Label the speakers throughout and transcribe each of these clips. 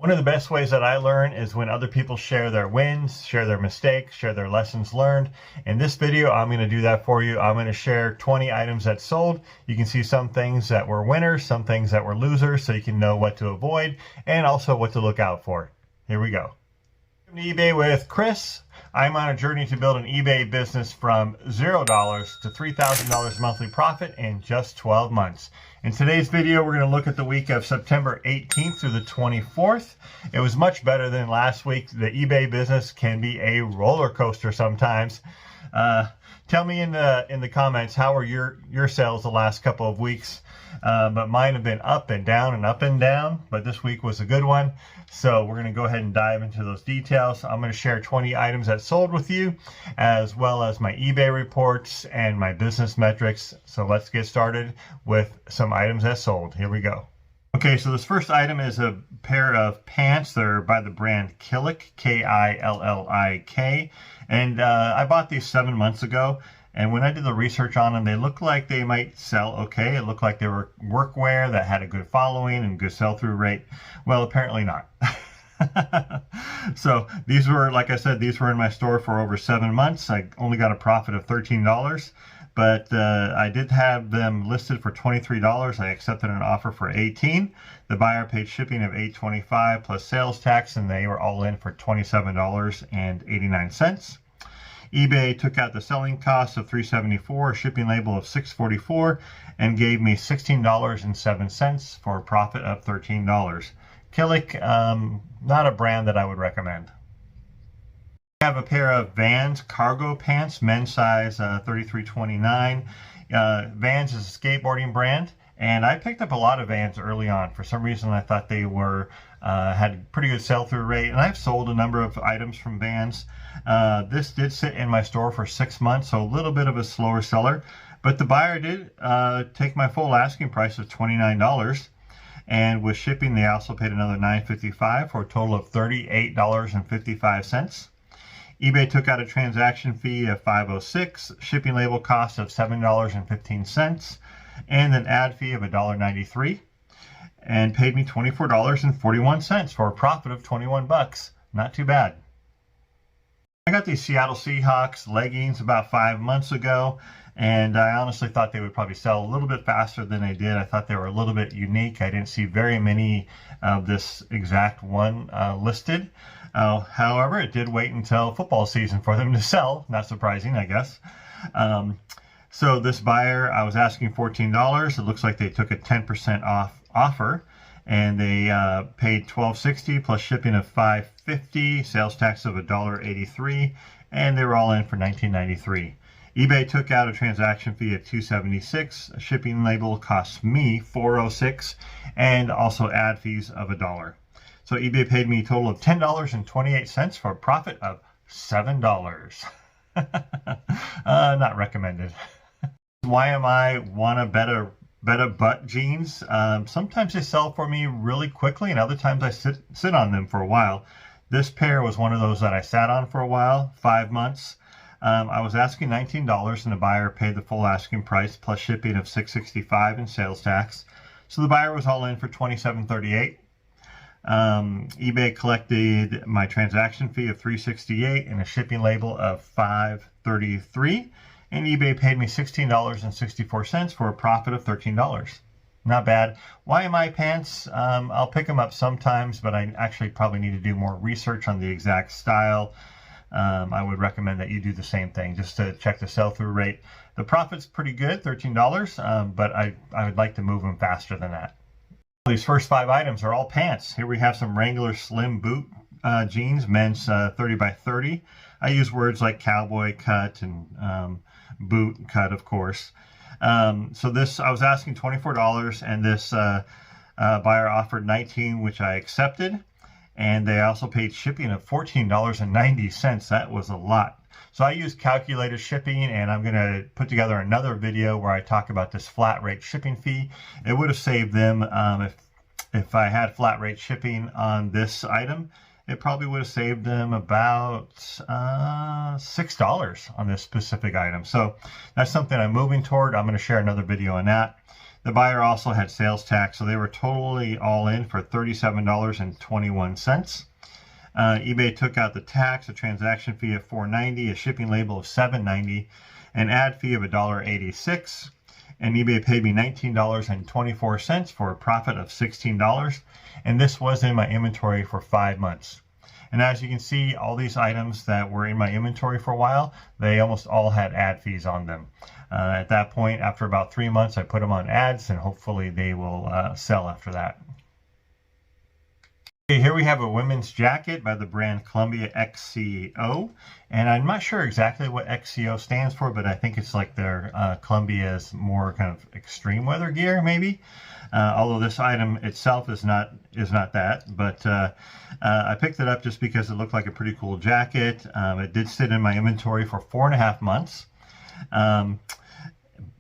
Speaker 1: One of the best ways that I learn is when other people share their wins, share their mistakes, share their lessons learned. In this video, I'm going to do that for you. I'm going to share 20 items that sold. You can see some things that were winners, some things that were losers, so you can know what to avoid and also what to look out for. Here we go. Welcome to eBay with Chris. I'm on a journey to build an eBay business from $0 to $3,000 monthly profit in just 12 months. In today's video, we're going to look at the week of September 18th through the 24th. It was much better than last week. The eBay business can be a roller coaster sometimes. Tell me in the comments, how are your sales the last couple of weeks? But mine have been up and down and up and down, but this week was a good one. So we're going to go ahead and dive into those details. I'm going to share 20 items that sold with you, as well as my eBay reports and my business metrics. So let's get started with some items that sold. Here we go. Okay, so this first item is a pair of pants. They're by the brand Killik, K-I-L-L-I-K. And I bought these 7 months ago. And when I did the research on them, they looked like they might sell okay. It looked like they were workwear that had a good following and good sell-through rate. Well, apparently not. So these were, like I said, these were in my store for over 7 months. I only got a profit of $13, but I did have them listed for $23. I accepted an offer for $18. The buyer paid shipping of $8.25 plus sales tax, and they were all in for $27.89. eBay took out the selling cost of $3.74, a shipping label of $6.44, and gave me $16.07 for a profit of $13. Killik, not a brand that I would recommend. I have a pair of Vans cargo pants, men's size 33-29. Vans is a skateboarding brand, and I picked up a lot of Vans early on. For some reason, I thought they were had a pretty good sell-through rate, and I've sold a number of items from Vans. This did sit in my store for 6 months, so a little bit of a slower seller, but the buyer did take my full asking price of $29, and with shipping they also paid another $9.55 for a total of $38.55. eBay took out a transaction fee of $5.06, shipping label cost of $7.15, and an ad fee of $1.93, and paid me $24.41 for a profit of 21 bucks. Not too bad. I got these Seattle Seahawks leggings about 5 months ago, and I honestly thought they would probably sell a little bit faster than they did. I thought they were a little bit unique. I didn't see very many of this exact one listed. However, it did wait until football season for them to sell. Not surprising, I guess. So this buyer, I was asking $14. It looks like they took a 10% off offer, and they paid $12.60 plus shipping of $5.50, sales tax of $1.83, and they were all in for $19.93. eBay took out a transaction fee of $2.76. A shipping label cost me $4.06, and also ad fees of $1. So eBay paid me a total of $10.28 for a profit of $7. Not recommended. YMI Wanna Better Butt jeans. Sometimes they sell for me really quickly, and other times I sit on them for a while. This pair was one of those that I sat on for a while, 5 months. I was asking $19, and the buyer paid the full asking price plus shipping of $6.65 and sales tax. So the buyer was all in for $27.38. eBay collected my transaction fee of $3.68 and a shipping label of $5.33. And eBay paid me $16.64 for a profit of $13. Not bad. YMI pants, I'll pick them up sometimes, but I actually probably need to do more research on the exact style. I would recommend that you do the same thing just to check the sell-through rate. The profit's pretty good, $13, but I would like to move them faster than that. These first 5 items are all pants. Here we have some Wrangler Slim Boot jeans, men's 30 by 30. I use words like cowboy cut and boot cut, of course. So this, I was asking $24, and this buyer offered $19, which I accepted. And they also paid shipping of $14.90. That was a lot. So I use calculated shipping, and I'm going to put together another video where I talk about this flat rate shipping fee. It would have saved them, if I had flat rate shipping on this item, it probably would have saved them about $6 on this specific item. So that's something I'm moving toward. I'm going to share another video on that. The buyer also had sales tax, so they were totally all in for $37.21. eBay took out the tax, a transaction fee of $4.90, a shipping label of $7.90, an ad fee of $1.86, and eBay paid me $19.24 for a profit of $16. And this was in my inventory for 5 months. And as you can see, all these items that were in my inventory for a while, they almost all had ad fees on them. At that point, after about 3 months, I put them on ads, and hopefully they will sell after that. Okay, here we have a women's jacket by the brand Columbia XCO, and I'm not sure exactly what XCO stands for, but I think it's like their Columbia's more kind of extreme weather gear, maybe. Although this item itself is not that, but I picked it up just because it looked like a pretty cool jacket. It did sit in my inventory for 4.5 months.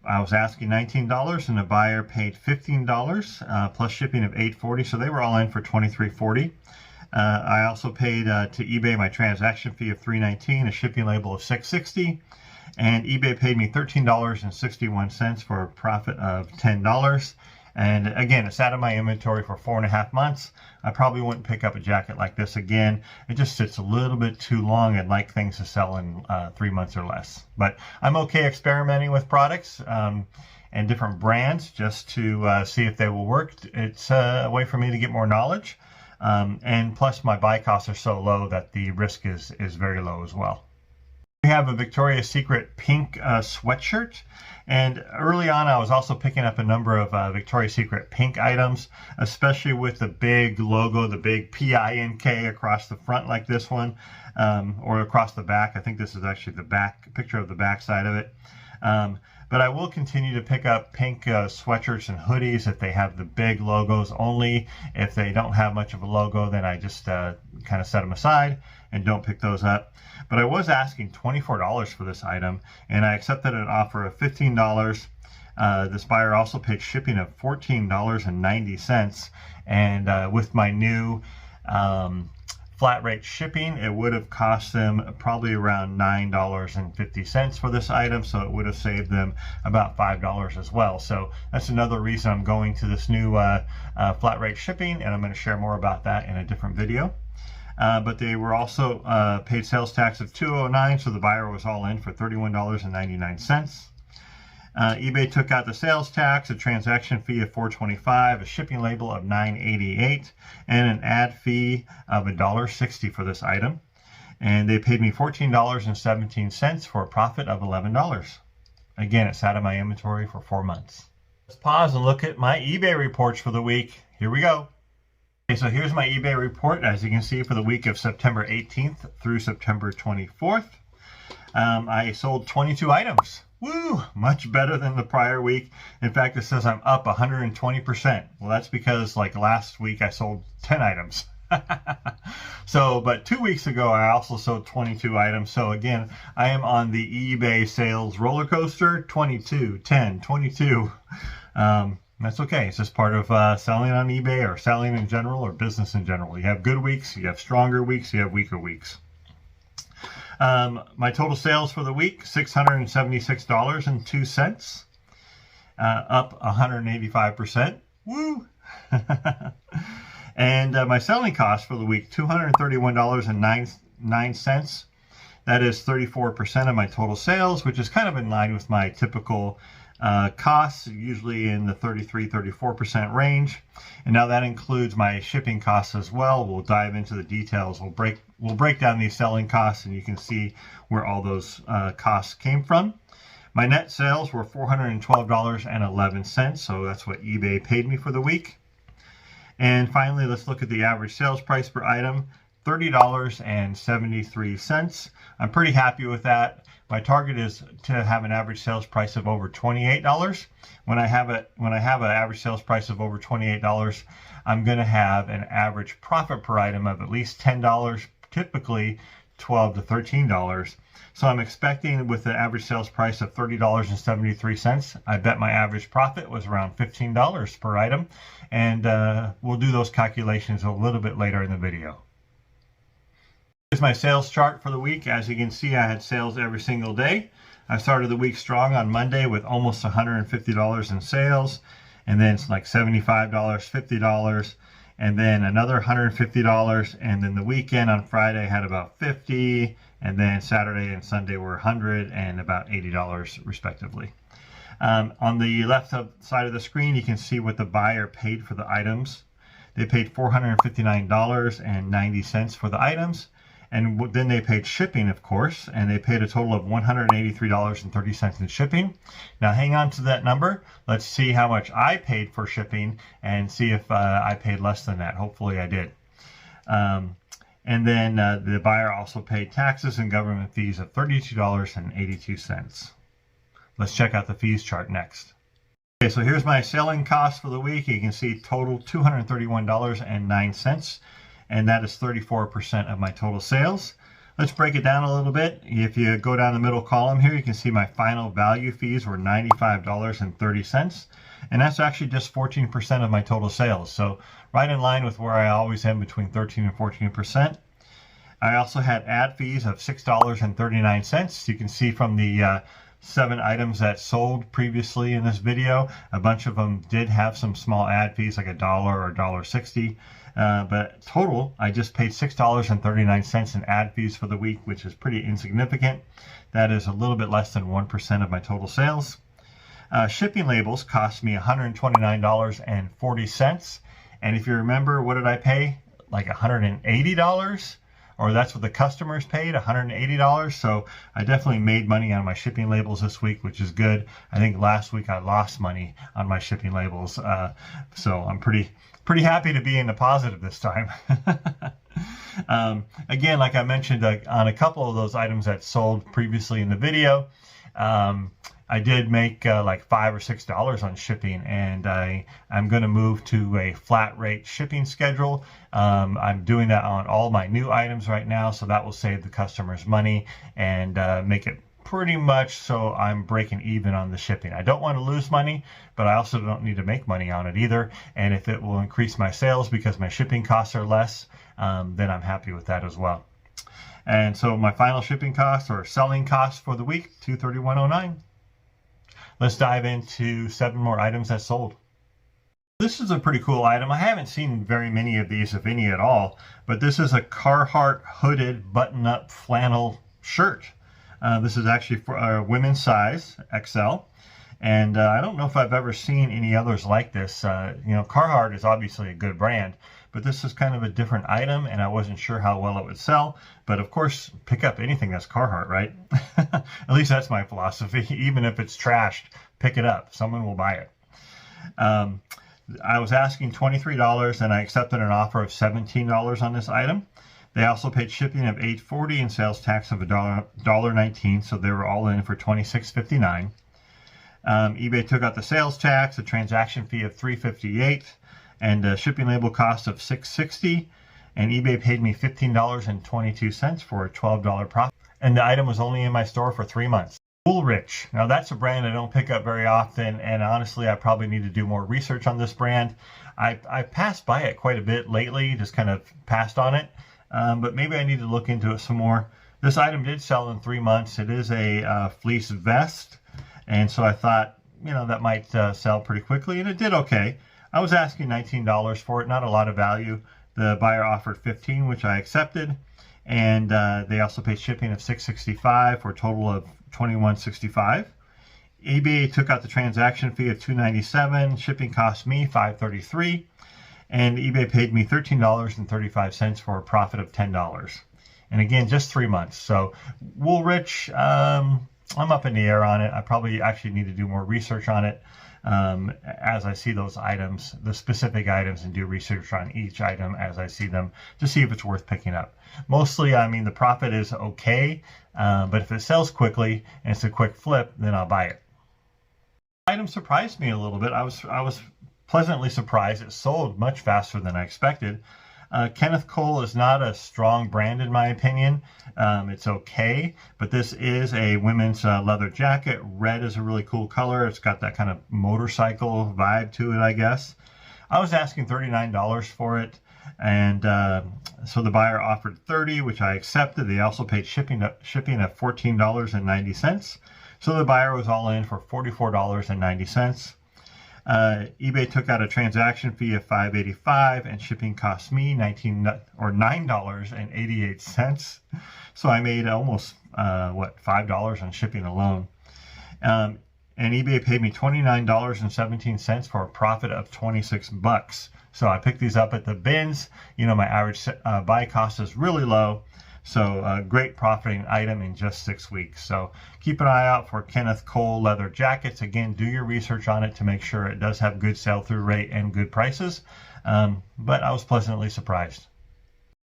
Speaker 1: I was asking $19 and the buyer paid $15 plus shipping of $8.40, so they were all in for $23.40. I also paid to eBay my transaction fee of $3.19, a shipping label of $6.60, and eBay paid me $13.61 for a profit of $10. And again, it's out of my inventory for 4.5 months. I probably wouldn't pick up a jacket like this again. It just sits a little bit too long. I'd like things to sell in 3 months or less. But I'm okay experimenting with products and different brands just to see if they will work. It's a way for me to get more knowledge. And plus my buy costs are so low that the risk is very low as well. We have a Victoria's Secret pink sweatshirt. And early on, I was also picking up a number of Victoria's Secret pink items, especially with the big logo, the big PINK across the front like this one, or across the back. I think this is actually the back picture of the back side of it. But I will continue to pick up pink sweatshirts and hoodies if they have the big logos only. If they don't have much of a logo, then I just kind of set them aside and don't pick those up. But I was asking $24 for this item, and I accepted an offer of $15. This buyer also paid shipping of $14.90, and with my new flat rate shipping, it would have cost them probably around $9.50 for this item, so it would have saved them about $5 as well. So that's another reason I'm going to this new flat rate shipping, and I'm going to share more about that in a different video. But they were also paid sales tax of $209, so the buyer was all in for $31.99. eBay took out the sales tax, a transaction fee of $4.25, a shipping label of $9.88, and an ad fee of $1.60 for this item. And they paid me $14.17 for a profit of $11. Again, it's out of my inventory for 4 months. Let's pause and look at my eBay reports for the week. Here we go. Okay, so here's my eBay report, as you can see, for the week of September 18th through September 24th. I sold 22 items. Woo! Much better than the prior week. In fact, it says I'm up 120%. Well, that's because like last week I sold 10 items. So, but 2 weeks ago I also sold 22 items. So again, I am on the eBay sales roller coaster. 22, 10, 22. That's okay. It's just part of selling on eBay or selling in general or business in general. You have good weeks, you have stronger weeks, you have weaker weeks. My total sales for the week, $676.02, up 185%. Woo! And my selling cost for the week, $231.09. That is 34% of my total sales, which is kind of in line with my typical costs, usually in the 33-34% range. And now that includes my shipping costs as well. We'll dive into the details. We'll break down these selling costs, and you can see where all those costs came from. My net sales were $412.11, so that's what eBay paid me for the week. And finally, let's look at the average sales price per item, $30.73. I'm pretty happy with that. My target is to have an average sales price of over $28. When I have an average sales price of over $28, I'm going to have an average profit per item of at least $10, typically $12 to $13. So I'm expecting, with an average sales price of $30.73, I bet my average profit was around $15 per item. And we'll do those calculations a little bit later in the video. Here's my sales chart for the week. As you can see, I had sales every single day. I started the week strong on Monday with almost $150 in sales. and then it's like $75, $50, and then another $150, and then the weekend on Friday had about $50, and then Saturday and Sunday were $100 and about $80 respectively. On the left side of the screen, you can see what the buyer paid for the items. They paid $459.90 for the items, and then they paid shipping, of course, and they paid a total of $183.30 in shipping. Now hang on to that number. Let's see how much I paid for shipping and see if I paid less than that. Hopefully I did. And then the buyer also paid taxes and government fees of $32.82. Let's check out the fees chart next. Okay, so here's my selling cost for the week. You can see total $231.09, and that is 34% of my total sales. Let's break it down a little bit. If you go down the middle column here, you can see my final value fees were $95.30, and that's actually just 14% of my total sales. So right in line with where I always am, between 13 and 14%. I also had ad fees of $6.39. You can see from the 7 items that sold previously in this video, a bunch of them did have some small ad fees, like $1 or $1.60. But total, I just paid $6.39 in ad fees for the week, which is pretty insignificant. That is a little bit less than 1% of my total sales. Shipping labels cost me $129.40. And if you remember, what did I pay? Like $180? Or that's what the customers paid, $180. So I definitely made money on my shipping labels this week, which is good. I think last week I lost money on my shipping labels. So I'm pretty happy to be in the positive this time. Again, like I mentioned on a couple of those items that sold previously in the video, I did make like $5 or $6 on shipping, and I'm going to move to a flat rate shipping schedule. I'm doing that on all my new items right now, so that will save the customers money and make it pretty much so I'm breaking even on the shipping. I don't want to lose money, but I also don't need to make money on it either. And if it will increase my sales because my shipping costs are less, then I'm happy with that as well. And so my final shipping cost or selling cost for the week, $231.09. Let's dive into 7 more items that sold. This is a pretty cool item. I haven't seen very many of these, if any at all, but this is a Carhartt hooded button-up flannel shirt. This is actually for a women's size, XL. And I don't know if I've ever seen any others like this. Carhartt is obviously a good brand, but this is kind of a different item, and I wasn't sure how well it would sell. But of course, pick up anything that's Carhartt, right? At least that's my philosophy. Even if it's trashed, pick it up. Someone will buy it. I was asking $23, and I accepted an offer of $17 on this item. They also paid shipping of $8.40 and sales tax of $1.19, so they were all in for $26.59. eBay took out the sales tax, a transaction fee of $3.58, and a shipping label cost of $6.60. And eBay paid me $15.22 for a $12 profit. And the item was only in my store for 3 months. Woolrich. Now that's a brand I don't pick up very often, and honestly I probably need to do more research on this brand. I've passed by it quite a bit lately, just kind of passed on it, but maybe I need to look into it some more. This item did sell in 3 months. It is a fleece vest, and so I thought, that might sell pretty quickly, and it did okay. I was asking $19 for it, not a lot of value. The buyer offered $15, which I accepted, and they also paid shipping of $6.65 for a total of $21.65. eBay took out the transaction fee of $2.97. Shipping cost me $5.33, and eBay paid me $13.35 for a profit of $10. And again, just 3 months. So Woolrich, I'm up in the air on it. I probably actually need to do more research on it as I see those items, the specific items, and do research on each item as I see them to see if it's worth picking up. Mostly, the profit is okay, but if it sells quickly and it's a quick flip, then I'll buy it. The item surprised me a little bit. I was pleasantly surprised. It sold much faster than I expected. Kenneth Cole is not a strong brand in my opinion. It's okay, but this is a women's leather jacket. Red is a really cool color. It's got that kind of motorcycle vibe to it, I guess. I was asking $39 for it, and so the buyer offered $30, which I accepted. They also paid shipping of $14.90. So the buyer was all in for $44.90. eBay took out a transaction fee of $5.85 and shipping cost me $9.88. So I made almost $5 on shipping alone. And eBay paid me $29.17 for a profit of 26 bucks. So I picked these up at the bins. You know, my average buy cost is really low. So a great profiting item in just 6 weeks. So keep an eye out for Kenneth Cole leather jackets. Again, do your research on it to make sure it does have good sell-through rate and good prices. But I was pleasantly surprised.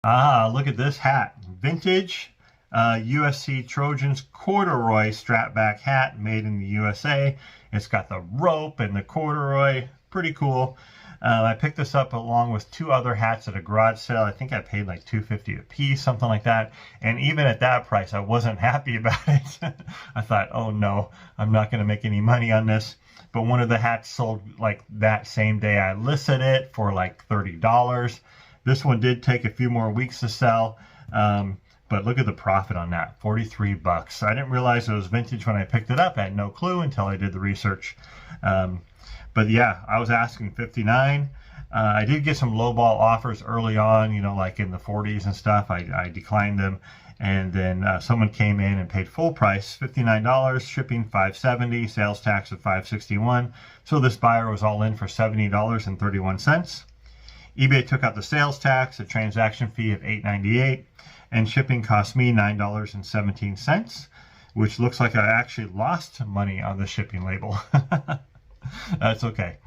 Speaker 1: Look at this hat. Vintage USC Trojans corduroy strap back hat made in the USA. It's got the rope and the corduroy. Pretty cool. I picked this up along with 2 other hats at a garage sale. I think I paid like $2.50 a piece, something like that. And even at that price, I wasn't happy about it. I thought, oh no, I'm not going to make any money on this. But one of the hats sold like that same day I listed it for like $30. This one did take a few more weeks to sell. But look at the profit on that, 43 bucks. I didn't realize it was vintage when I picked it up. I had no clue until I did the research. But yeah, I was asking 59. I did get some lowball offers early on, you know, like in the 40s and stuff. I declined them. And then someone came in and paid full price, $59, shipping $5.70, sales tax of $5.61. So this buyer was all in for $70.31. eBay took out the sales tax, a transaction fee of $8.98, and shipping cost me $9.17, which looks like I actually lost money on the shipping label. That's okay.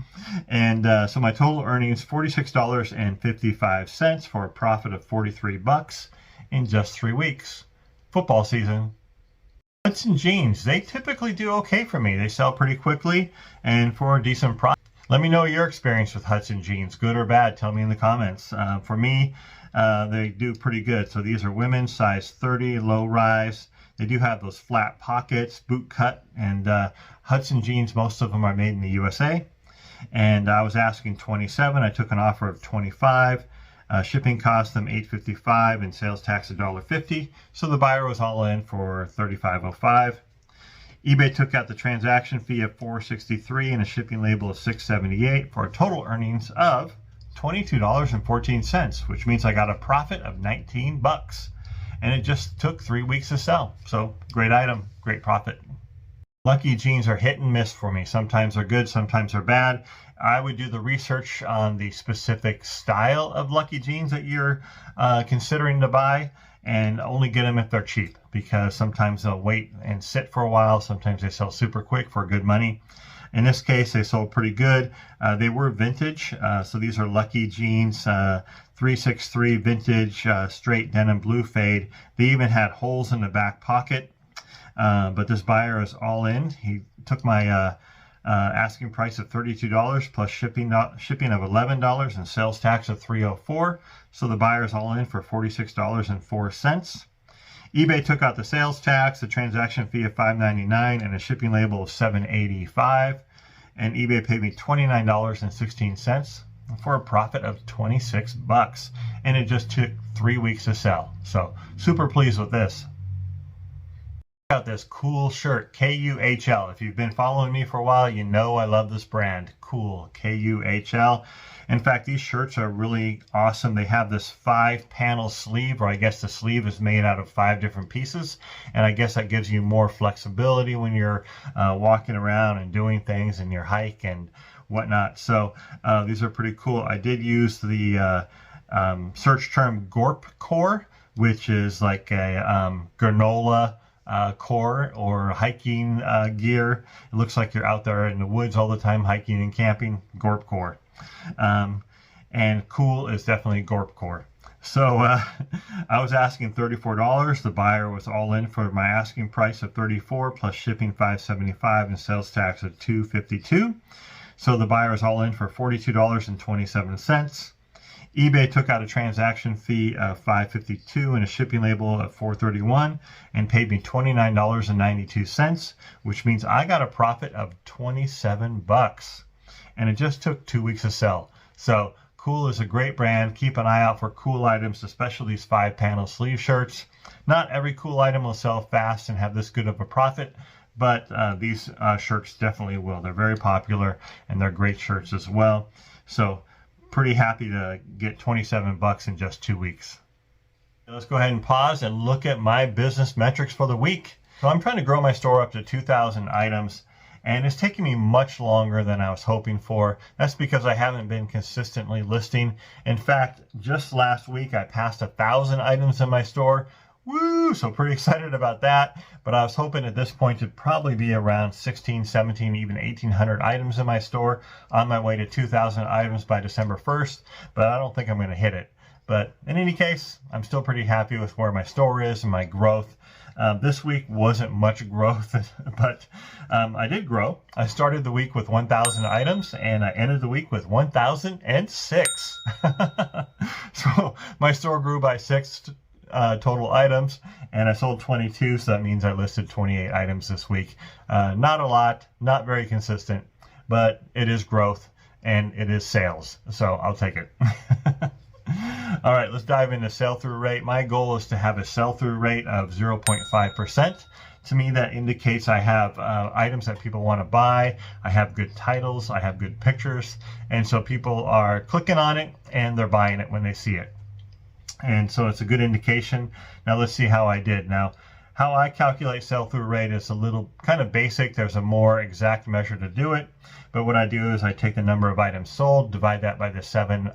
Speaker 1: And so my total earnings, $46.55 for a profit of 43 bucks in just 3 weeks. Football season. Hudson jeans, they typically do okay for me. They sell pretty quickly and for a decent price. Let me know your experience with Hudson jeans, good or bad. Tell me in the comments. For me, they do pretty good. So these are women's size 30, low rise. They do have those flat pockets, boot cut, and Hudson jeans, most of them are made in the USA. And I was asking 27. I took an offer of 25. Shipping cost them $8.55 and sales tax $1.50. So the buyer was all in for $35.05. eBay took out the transaction fee of $4.63 and a shipping label of $6.78 for a total earnings of $22.14, which means I got a profit of 19 bucks. And it just took 3 weeks to sell. So great item, great profit. Lucky jeans are hit and miss for me. Sometimes they're good, sometimes they're bad. I would do the research on the specific style of Lucky jeans that you're considering to buy, and only get them if they're cheap, because sometimes they'll wait and sit for a while. Sometimes they sell super quick for good money. In this case, they sold pretty good. They were vintage, so these are Lucky jeans, 363 vintage, straight denim blue fade. They even had holes in the back pocket, but this buyer is all in. He took my asking price of $32 plus shipping of $11 and sales tax of $304. So the buyer is all in for $46.04. eBay took out the sales tax, the transaction fee of $5.99, and a shipping label of $7.85. And eBay paid me $29.16 for a profit of 26 bucks. And it just took 3 weeks to sell. So super pleased with this. Check out this cool shirt, KUHL. If you've been following me for a while, you know I love this brand. Cool, KUHL. In fact, these shirts are really awesome. They have this 5-panel sleeve, or I guess the sleeve is made out of 5 different pieces. And I guess that gives you more flexibility when you're walking around and doing things in your hike and whatnot. So these are pretty cool. I did use the search term Gorp Core, which is like a granola core or hiking gear. It looks like you're out there in the woods all the time hiking and camping. Gorp Core. And cool is definitely Gorp Core. So I was asking $34. The buyer was all in for my asking price of $34 plus shipping $5.75 and sales tax of $2.52. So the buyer was all in for $42.27. eBay took out a transaction fee of $5.52 and a shipping label of $4.31 and paid me $29.92, which means I got a profit of 27 bucks. And it just took 2 weeks to sell. So Cool is a great brand. Keep an eye out for cool items, especially these 5-panel sleeve shirts. Not every cool item will sell fast and have this good of a profit, but these shirts definitely will. They're very popular and they're great shirts as well. So pretty happy to get 27 bucks in just 2 weeks. Let's go ahead and pause and look at my business metrics for the week. So I'm trying to grow my store up to 2,000 items, and it's taking me much longer than I was hoping for. That's because I haven't been consistently listing. In fact, just last week I passed 1,000 items in my store. Woo! So pretty excited about that. But I was hoping at this point to probably be around 16, 17, even 1,800 items in my store, on my way to 2,000 items by December 1st. But I don't think I'm going to hit it. But in any case, I'm still pretty happy with where my store is and my growth. This week wasn't much growth, but I did grow. I started the week with 1,000 items, and I ended the week with 1,006. So my store grew by 6 total items, and I sold 22, so that means I listed 28 items this week. Not a lot, not very consistent, but it is growth, and it is sales, so I'll take it. All right, let's dive into sell-through rate. My goal is to have a sell-through rate of 0.5%. To me, that indicates I have items that people want to buy. I have good titles. I have good pictures. And so people are clicking on it and they're buying it when they see it. And so it's a good indication. Now let's see how I did. Now, how I calculate sell-through rate is a little kind of basic. There's a more exact measure to do it. But what I do is I take the number of items sold, divide that by the 7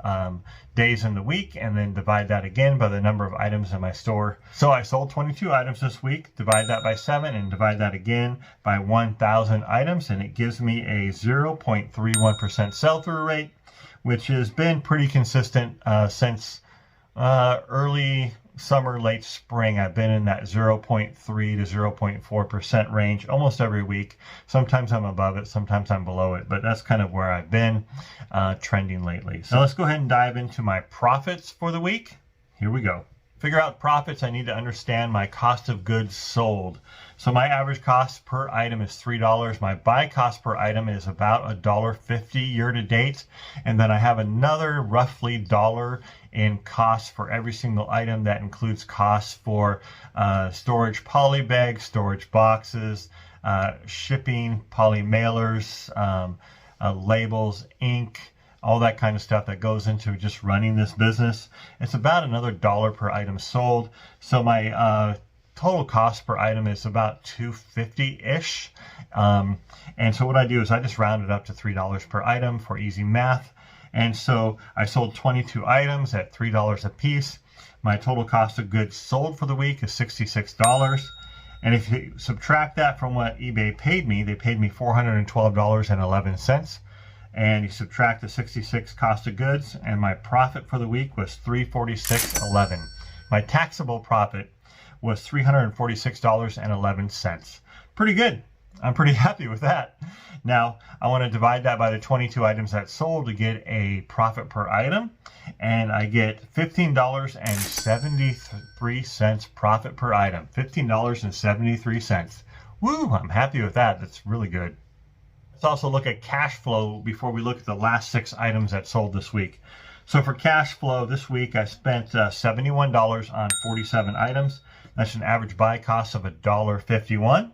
Speaker 1: days in the week, and then divide that again by the number of items in my store. So I sold 22 items this week, divide that by 7, and divide that again by 1,000 items, and it gives me a 0.31% sell-through rate, which has been pretty consistent since early summer, late spring. I've been in that 0.3 to 0.4% range almost every week. Sometimes I'm above it, sometimes I'm below it, but that's kind of where I've been trending lately. So let's go ahead and dive into my profits for the week. Here we go. Figure out profits, I need to understand my cost of goods sold. So my average cost per item is $3. My buy cost per item is about $1.50 year to date. And then I have another roughly $1 in costs for every single item. That includes costs for storage poly bags, storage boxes, shipping, poly mailers, labels, ink, all that kind of stuff that goes into just running this business. It's about another $1 per item sold. So my total cost per item is about $2.50-ish. And so what I do is I just round it up to $3 per item for easy math. And so I sold 22 items at $3 a piece. My total cost of goods sold for the week is $66. And if you subtract that from what eBay paid me, they paid me $412.11. And you subtract the 66 cost of goods, and my profit for the week was $346.11. My taxable profit was $346.11. Pretty good. I'm pretty happy with that. Now, I want to divide that by the 22 items that sold to get a profit per item, and I get $15.73 profit per item. $15.73. Woo! I'm happy with that. That's really good. Let's also look at cash flow before we look at the last 6 items that sold this week. So for cash flow this week, I spent $71 on 47 items. That's an average buy cost of $1.51.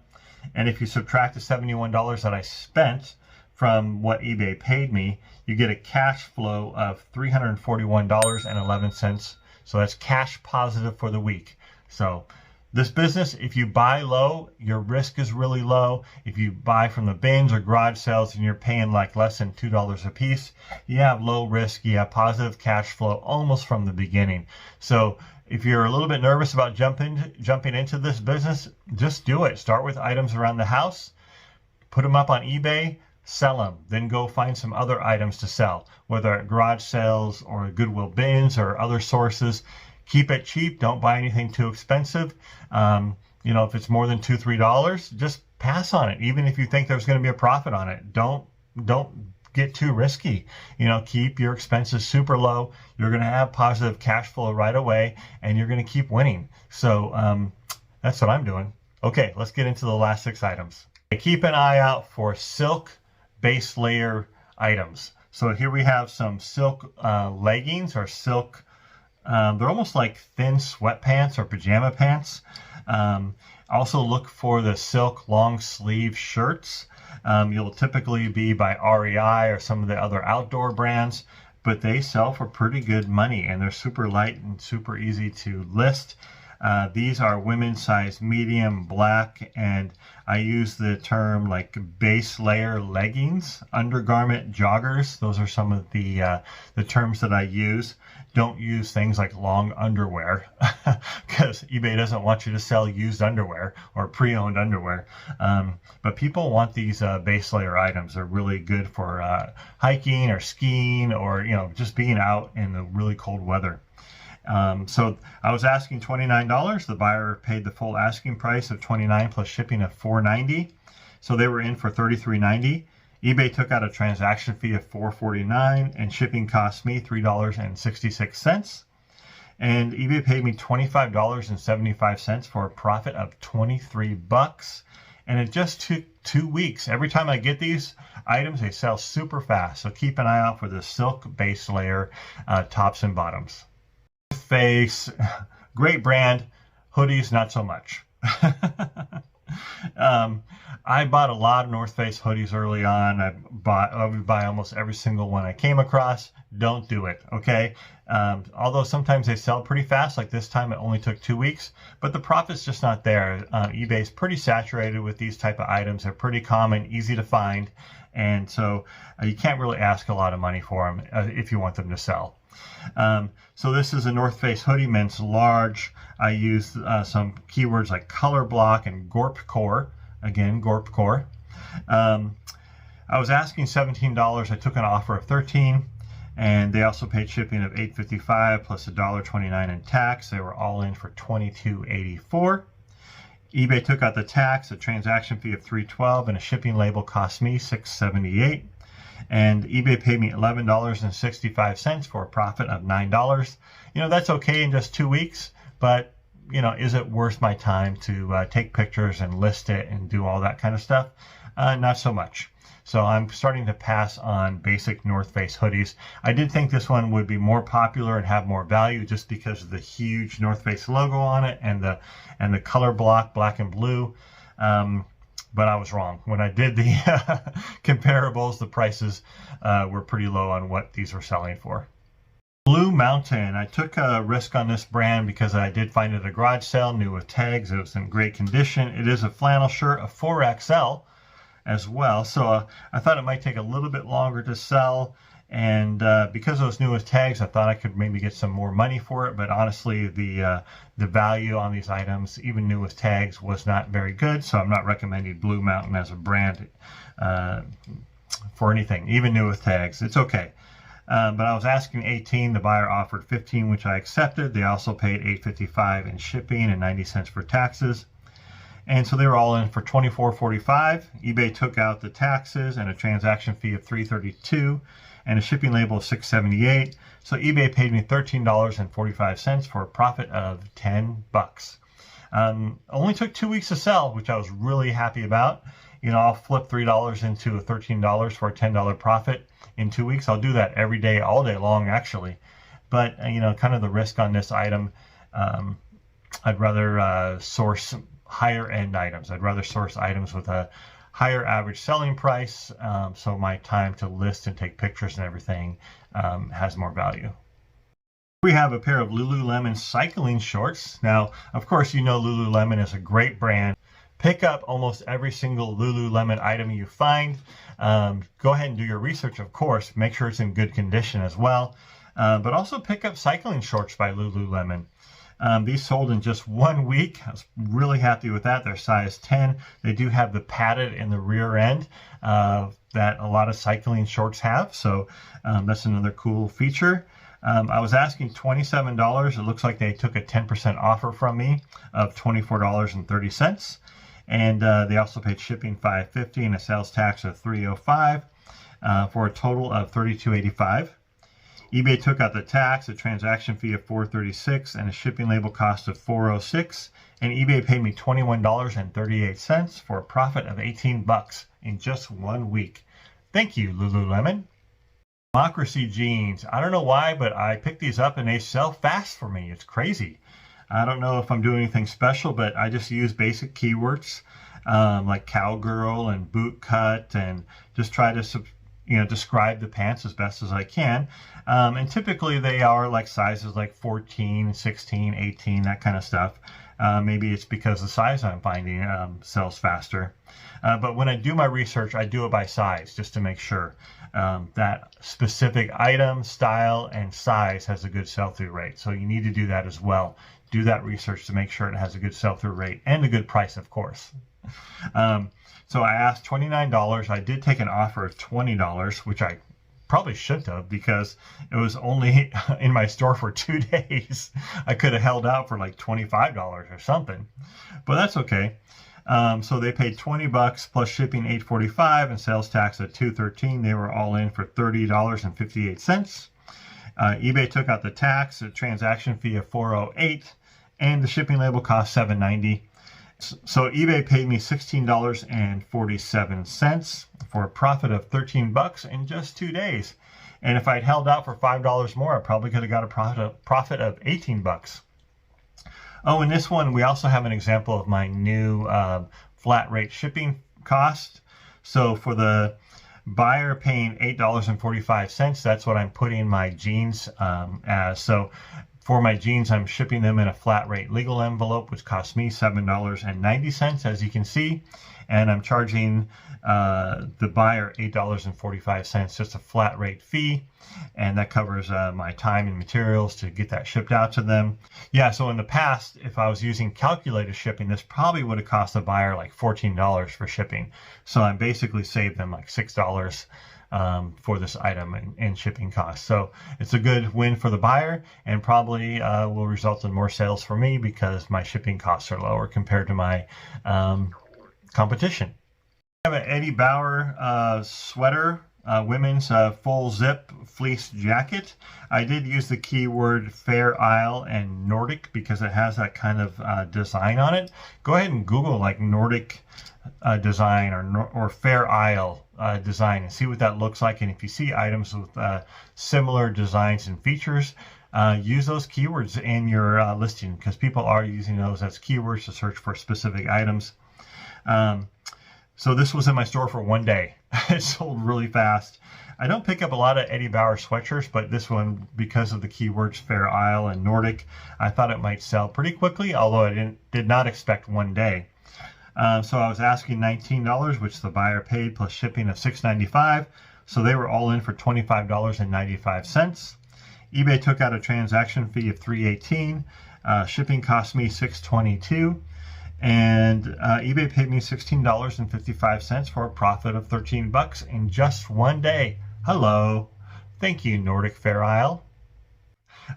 Speaker 1: And if you subtract the $71 that I spent from what eBay paid me, you get a cash flow of $341.11. So that's cash positive for the week. So this business, if you buy low, your risk is really low. If you buy from the bins or garage sales and you're paying like less than $2 a piece, you have low risk, you have positive cash flow almost from the beginning. So if you're a little bit nervous about jumping into this business, just do it. Start with items around the house, put them up on eBay, sell them, then go find some other items to sell, whether at garage sales or Goodwill bins or other sources. Keep it cheap. Don't buy anything too expensive. You know, if it's more than $2, $3, just pass on it. Even if you think there's going to be a profit on it, don't get too risky. You know, keep your expenses super low. You're going to have positive cash flow right away, and you're going to keep winning. So that's what I'm doing. Okay, let's get into the last 6 items. Keep an eye out for silk base layer items. So here we have some silk leggings or silk They're almost like thin sweatpants or pajama pants. Also look for the silk long sleeve shirts. You'll typically be by REI or some of the other outdoor brands, but they sell for pretty good money and they're super light and super easy to list. These are women's size medium black, and I use the term like base layer leggings, undergarment joggers. Those are some of the terms that I use. Don't use things like long underwear because eBay doesn't want you to sell used underwear or pre-owned underwear. But people want these base layer items. They're really good for hiking or skiing or just being out in the really cold weather. So I was asking $29. The buyer paid the full asking price of $29 plus shipping of $4.90. So they were in for $33.90. eBay took out a transaction fee of $4.49 and shipping cost me $3.66. And eBay paid me $25.75 for a profit of $23. And it just took 2 weeks. Every time I get these items, they sell super fast. So keep an eye out for the silk base layer tops and bottoms. Face, great brand. Hoodies, not so much. I bought a lot of North Face hoodies early on. I would buy almost every single one I came across. Don't do it, okay? Although sometimes they sell pretty fast, like this time it only took 2 weeks, but the profit's just not there. eBay's pretty saturated with these type of items. They're pretty common, easy to find, and so you can't really ask a lot of money for them if you want them to sell. So this is a North Face hoodie, men's large. I used some keywords like color block and Gorp Core. Again, Gorp Core. I was asking $17. I took an offer of $13, and they also paid shipping of $8.55 plus $1.29 in tax. They were all in for $22.84. eBay took out the tax, a transaction fee of $3.12, and a shipping label cost me $6.78. And eBay paid me $11.65 for a profit of $9. That's okay in just 2 weeks, but is it worth my time to take pictures and list it and do all that kind of stuff? Not so much. So I'm starting to pass on basic North Face hoodies. I did think this one would be more popular and have more value just because of the huge North Face logo on it and the color block, black and blue. But I was wrong. When I did the comparables, the prices were pretty low on what these were selling for. Blue Mountain. I took a risk on this brand because I did find it at a garage sale, new with tags. It was in great condition. It is a flannel shirt, a 4XL as well. So I thought it might take a little bit longer to sell. And because it was new with tags, I thought I could maybe get some more money for it. But honestly, the value on these items, even new with tags, was not very good. So I'm not recommending Blue Mountain as a brand for anything, even new with tags. It's okay. But I was asking $18. The buyer offered $15, which I accepted. They also paid $8.55 in shipping and 90 cents for taxes. And so they were all in for $24.45. eBay took out the taxes and a transaction fee of $3.32 and a shipping label of $6.78. So eBay paid me $13.45 for a profit of $10. Only took 2 weeks to sell, which I was really happy about. I'll flip $3 into a $13 for a $10 profit in 2 weeks. I'll do that every day, all day long, actually. But, kind of the risk on this item, I'd rather source higher end items. I'd rather source items with a higher average selling price, so my time to list and take pictures and everything has more value. We have a pair of Lululemon cycling shorts. Now, of course, Lululemon is a great brand. Pick up almost every single Lululemon item you find. Go ahead and do your research, of course. Make sure it's in good condition as well. But also pick up cycling shorts by Lululemon. These sold in just 1 week. I was really happy with that. They're size 10. They do have the padded in the rear end that a lot of cycling shorts have. So that's another cool feature. I was asking $27. It looks like they took a 10% offer from me of $24.30. And they also paid shipping $5.50 and a sales tax of $3.05 for a total of $32.85. eBay took out the tax, a transaction fee of $4.36, and a shipping label cost of $4.06. And eBay paid me $21.38 for a profit of $18 in just 1 week. Thank you, Lululemon. Democracy jeans. I don't know why, but I picked these up and they sell fast for me. It's crazy. I don't know if I'm doing anything special, but I just use basic keywords like cowgirl and boot cut, and just try to describe the pants as best as I can. And typically they are like sizes like 14, 16, 18, that kind of stuff. Maybe it's because the size I'm finding sells faster. But when I do my research, I do it by size just to make sure that specific item, style, and size has a good sell-through rate. So you need to do that as well. Do that research to make sure it has a good sell-through rate and a good price, of course. So I asked $29. I did take an offer of $20, which I probably shouldn't have, because it was only in my store for 2 days. I could have held out for like $25 or something, but that's okay. So they paid $20 plus shipping $8.45 and sales tax at $2.13. They were all in for $30.58. eBay took out the tax, a transaction fee of $4.08, and the shipping label cost $7.90. So eBay paid me $16.47 for a profit of $13 in just 2 days. And if I'd held out for $5 more, I probably could have got a profit of $18. Oh, in this one, we also have an example of my new flat rate shipping cost. So for the buyer paying $8.45, that's what I'm putting my jeans as. So for my jeans, I'm shipping them in a flat rate legal envelope, which costs me $7.90, as you can see. And I'm charging the buyer $8.45, just a flat rate fee. And that covers my time and materials to get that shipped out to them. Yeah, so in the past, if I was using calculated shipping, this probably would have cost the buyer like $14 for shipping. So I basically saved them like $6 for this item and shipping costs. So it's a good win for the buyer, and probably will result in more sales for me because my shipping costs are lower compared to my competition. I have an Eddie Bauer sweater, women's full zip fleece jacket. I did use the keyword Fair Isle and Nordic because it has that kind of design on it. Go ahead and Google like Nordic design or Fair Isle design and see what that looks like. And if you see items with similar designs and features, use those keywords in your listing, because people are using those as keywords to search for specific items. So this was in my store for 1 day. It sold really fast. I don't pick up a lot of Eddie Bauer sweatshirts, but this one, because of the keywords Fair Isle and Nordic, I thought it might sell pretty quickly, although I did not expect 1 day. So I was asking $19, which the buyer paid, plus shipping of $6.95. So they were all in for $25.95. eBay took out a transaction fee of $3.18. Shipping cost me $6.22. And eBay paid me $16.55 for a profit of $13 in just 1 day. Hello. Thank you, Nordic Fair Isle.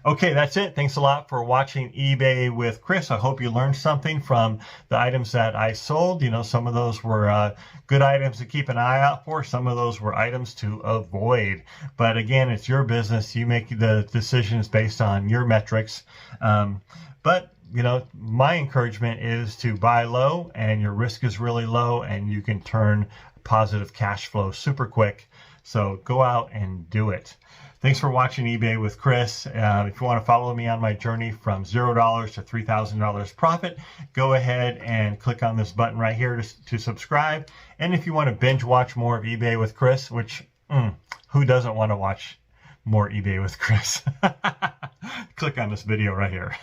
Speaker 1: Okay, that's it. Thanks a lot for watching eBay with Chris. I hope you learned something from the items that I sold. You know, some of those were good items to keep an eye out for. Some of those were items to avoid. But again, it's your business. You make the decisions based on your metrics. But you know, my encouragement is to buy low, and your risk is really low, and you can turn positive cash flow super quick. So go out and do it. Thanks for watching eBay with Chris. If you want to follow me on my journey from $0 to $3,000 profit, go ahead and click on this button right here to subscribe. And if you want to binge watch more of eBay with Chris, which who doesn't want to watch more eBay with Chris? Click on this video right here.